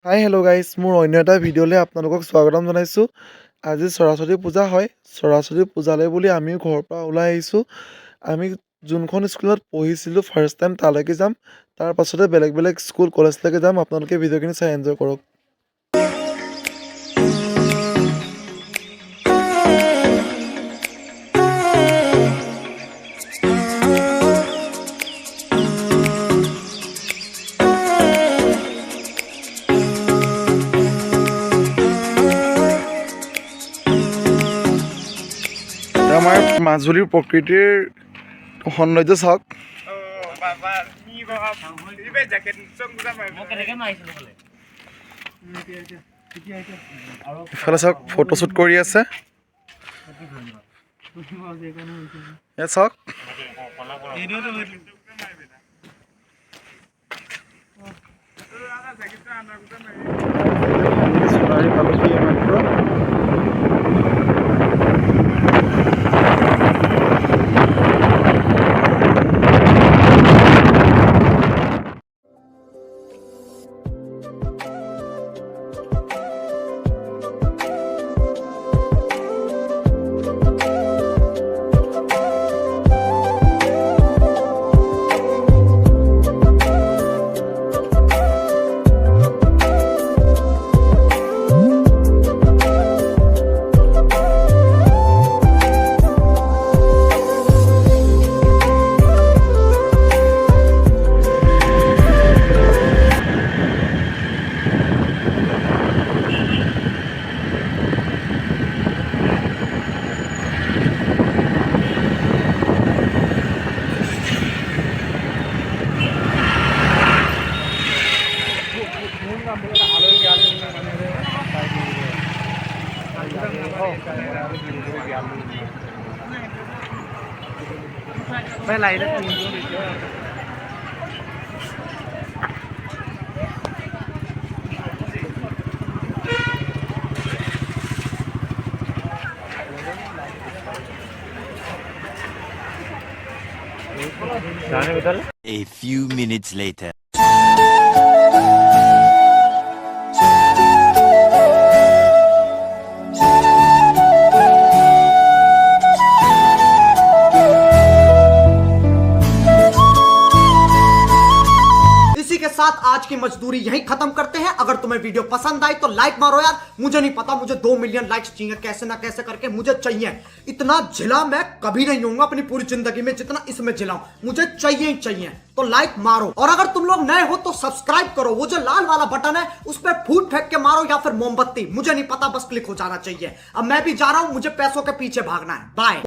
Hi hello' guys, মোৰ অন্য এটা ভিডিঅ'লৈ আপোনালোকক স্বাগতম জনাইছোঁ। আজি সৰস্বতী পূজা হয়। সৰস্বতী পূজালৈ বুলি আমিও ঘৰৰ পৰা ওলাই আহিছোঁ। আমি যোনখন স্কুলত পঢ়িছিলোঁ ফাৰ্ষ্ট টাইম তালৈকে যাম। তাৰ পাছতে বেলেগ বেলেগ স্কুল কলেজলৈকে যাম। আপোনালোকে ভিডিঅ'খিনি চাই এনজয় কৰক। আমাৰ মাজুলীৰ প্ৰকৃতিৰ সৌন্দৰ্য চাওক। ইফালে চাওক ফটোশ্বুট কৰি আছে। ইয়াত চাওক A few minutes later. इसी के साथ आज की मजदूरी यहीं खत्म करते हैं। अगर तुम्हें वीडियो पसंद आई तो लाइक मारो यार। मुझे नहीं पता, मुझे 2 मिलियन लाइक्स चाहिए, कैसे ना कैसे करके मुझे चाहिए। इतना झिला मैं कभी नहीं होऊंगा अपनी पूरी जिंदगी में जितना इसमें झिलाऊं। मुझे चाहिए ही चाहिए, तो लाइक मारो। और अगर तुम लोग नए हो तो सब्सक्राइब करो। वो जो लाल वाला बटन है उस पर फूट फेंक के मारो या फिर मोमबत्ती, मुझे नहीं पता, बस क्लिक हो जाना चाहिए। अब मैं भी जा रहा हूं, मुझे पैसों के पीछे भागना है। बाय।